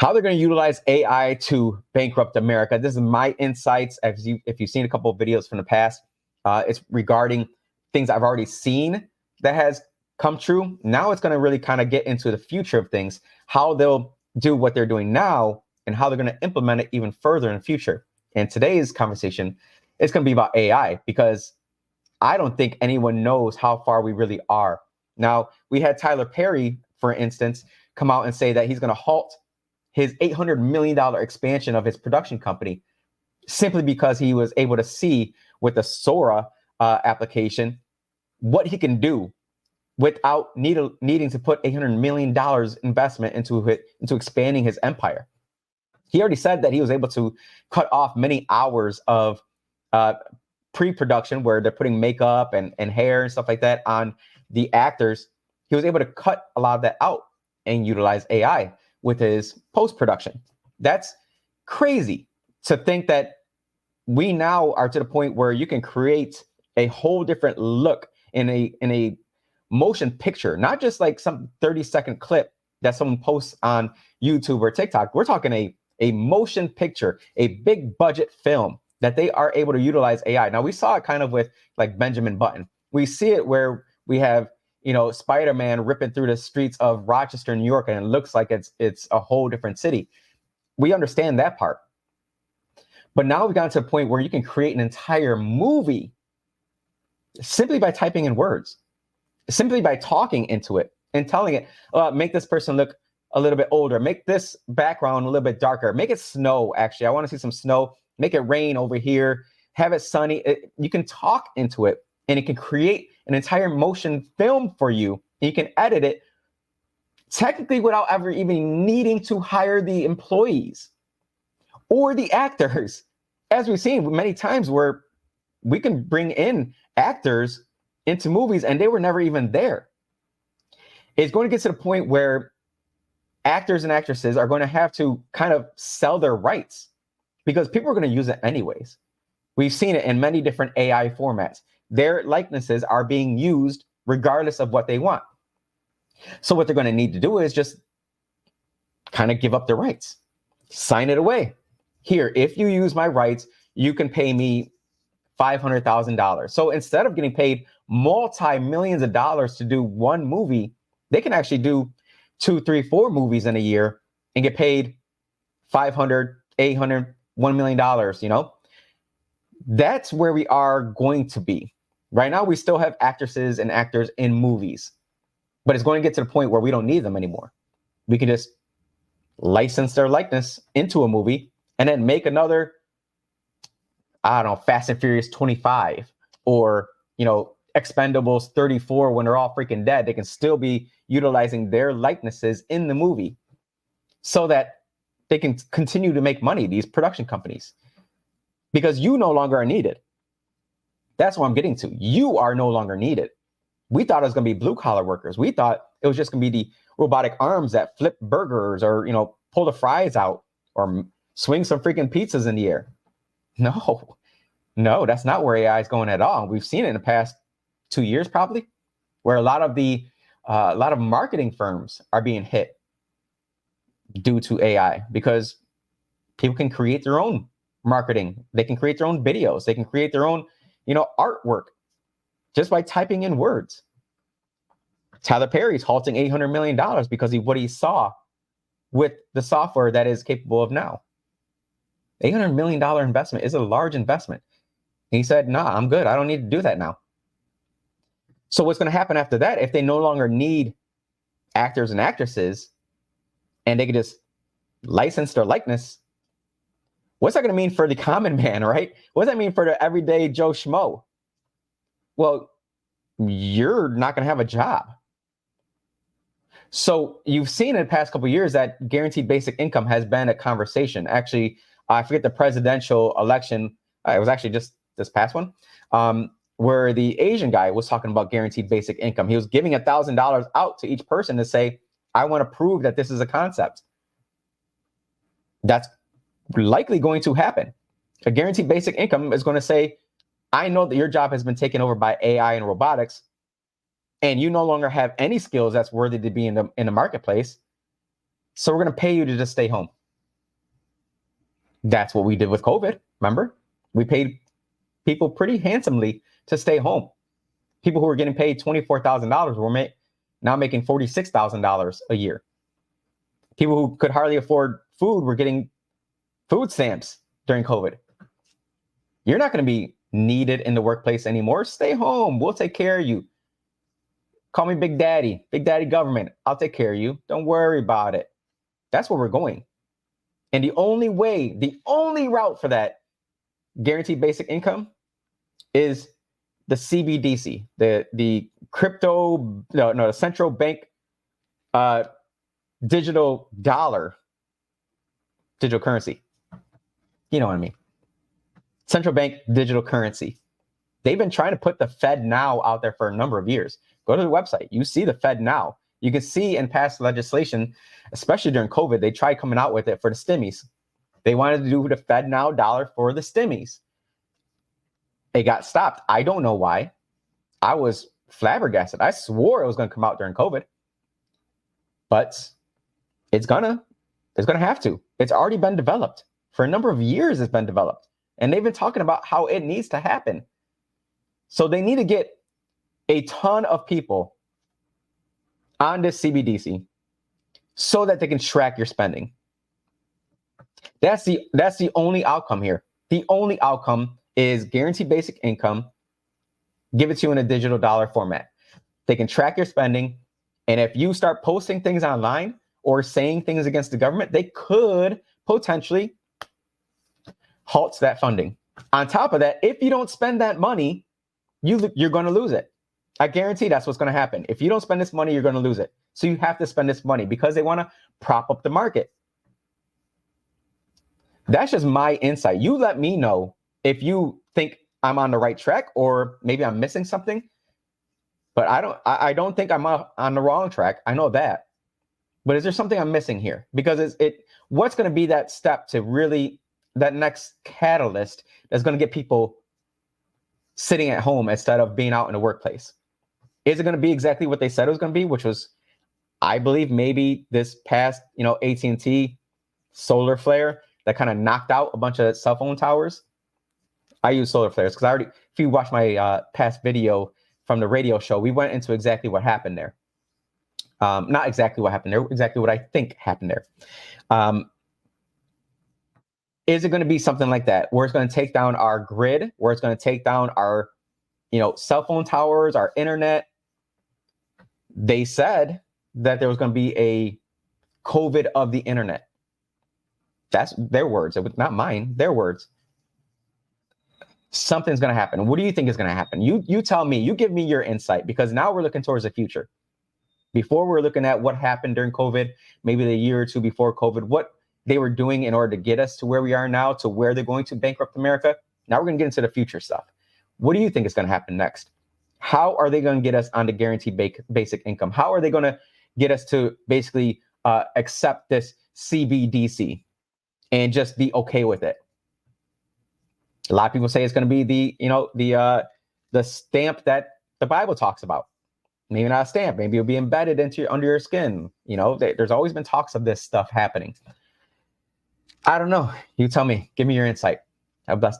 how they're going to utilize AI to bankrupt America. This is my insights. If you've seen a couple of videos from the past, it's regarding things I've already seen that has come true. Now it's going to really kind of get into the future of things, how they'll do what they're doing now and how they're going to implement it even further in the future. And today's conversation is going to be about AI, because I don't think anyone knows how far we really are. Now, we had Tyler Perry, for instance, come out and say that he's going to halt his $800 million expansion of his production company simply because he was able to see with the Sora application what he can do without needing to put $800 million investment into expanding his empire. He already said that he was able to cut off many hours of pre-production where they're putting makeup and hair and stuff like that on the actors. He was able to cut a lot of that out and utilize AI with his post-production. That's crazy to think that we now are to the point where you can create a whole different look in a motion picture, not just like some 30-second clip that someone posts on YouTube or TikTok. We're talking a motion picture, a big budget film that they are able to utilize AI. Now, we saw it kind of with like Benjamin Button. We see it where we have, Spider-Man ripping through the streets of Rochester, New York, and it looks like it's a whole different city. We understand that part. But now we've gotten to a point where you can create an entire movie simply by typing in words, simply by talking into it and telling it, make this person look a little bit older, make this background a little bit darker, make it snow. Actually, I want to see some snow, make it rain over here, have it sunny. You can talk into it and it can create an entire motion film for you. And you can edit it technically without ever even needing to hire the employees or the actors. As we've seen many times where we can bring in actors into movies and they were never even there. It's going to get to the point where actors and actresses are going to have to kind of sell their rights because people are going to use it anyways. We've seen it in many different AI formats. Their likenesses are being used regardless of what they want. So what they're going to need to do is just kind of give up their rights, sign it away. Here, if you use my rights, you can pay me $500,000. So instead of getting paid multi-millions of dollars to do one movie, they can actually do 2, 3, 4 movies in a year and get paid $500, $800, $1 million, That's where we are going to be. Right now, we still have actresses and actors in movies, but it's going to get to the point where we don't need them anymore. We can just license their likeness into a movie and then make another, I don't know, Fast and Furious 25 or, Expendables 34 when they're all freaking dead. They can still be utilizing their likenesses in the movie so that they can continue to make money, these production companies, because you no longer are needed. That's what I'm getting to. You are no longer needed. We thought it was going to be blue collar workers. We thought it was just going to be the robotic arms that flip burgers or, pull the fries out or swing some freaking pizzas in the air. No, that's not where AI is going at all. We've seen it in the past 2 years, probably, where a lot of marketing firms are being hit due to AI because people can create their own marketing. They can create their own videos. They can create their own, artwork just by typing in words. Tyler Perry's halting $800 million because of what he saw with the software that is capable of now. $800 million investment is a large investment. He said, nah, I'm good. I don't need to do that now. So what's going to happen after that, if they no longer need actors and actresses and they can just license their likeness, what's that going to mean for the common man, right? What does that mean for the everyday Joe Schmo? Well, you're not going to have a job. So you've seen in the past couple of years that guaranteed basic income has been a conversation. Actually, I forget the presidential election. It was actually just this past one, where the Asian guy was talking about guaranteed basic income. He was giving $1,000 out to each person to say, I want to prove that this is a concept. That's likely going to happen. A guaranteed basic income is going to say, I know that your job has been taken over by AI and robotics, and you no longer have any skills that's worthy to be in the marketplace. So we're going to pay you to just stay home. That's what we did with COVID. Remember? We paid people pretty handsomely to stay home. People who were getting paid $24,000 were now making $46,000 a year. People who could hardly afford food were getting food stamps during COVID. You're not going to be needed in the workplace anymore. Stay home. We'll take care of you. Call me Big Daddy government. I'll take care of you. Don't worry about it. That's where we're going. And the only route for that guaranteed basic income is the CBDC, the central bank digital currency. You know what I mean? Central bank digital currency. They've been trying to put the Fed Now out there for a number of years. Go to the website. You see the Fed Now. You can see in past legislation, especially during COVID, they tried coming out with it for the stimmies. They wanted to do the Fed Now dollar for the stimmies. It got stopped. I don't know why. I was flabbergasted. I swore it was going to come out during COVID. But it's gonna have to. It's already been developed. For a number of years, it's been developed. And they've been talking about how it needs to happen. So they need to get a ton of people on this CBDC so that they can track your spending. That's the only outcome here. The only outcome is guaranteed basic income, give it to you in a digital dollar format. They can track your spending. And if you start posting things online or saying things against the government, they could potentially halt that funding. On top of that, if you don't spend that money, you're going to lose it. I guarantee that's what's going to happen. If you don't spend this money, you're going to lose it. So you have to spend this money because they want to prop up the market. That's just my insight. You let me know if you think I'm on the right track or maybe I'm missing something. But I don't think I'm on the wrong track. I know that. But is there something I'm missing here? Because what's going to be that step to really, that next catalyst that's going to get people sitting at home instead of being out in the workplace? Is it going to be exactly what they said it was going to be, which was, I believe, maybe this past, AT&T solar flare that kind of knocked out a bunch of cell phone towers? I use solar flares because if you watch my past video from the radio show, we went into exactly what happened there. Not exactly what happened there, exactly what I think happened there. Is it going to be something like that, where it's going to take down our grid, where it's going to take down our, cell phone towers, our internet? They said that there was going to be a COVID of the internet. That's their words. It was not mine, their words. Something's going to happen. What do you think is going to happen? You tell me, you give me your insight, because now we're looking towards the future. Before we're looking at what happened during COVID, maybe the year or two before COVID, what they were doing in order to get us to where we are now, to where they're going to bankrupt America. Now we're going to get into the future stuff. What do you think is going to happen next? How are they going to get us onto guaranteed basic income? How are they going to get us to basically accept this CBDC and just be okay with it? A lot of people say it's going to be the stamp that the Bible talks about. Maybe not a stamp. Maybe it'll be embedded under your skin. There's always been talks of this stuff happening. I don't know. You tell me. Give me your insight. Have a blessed day.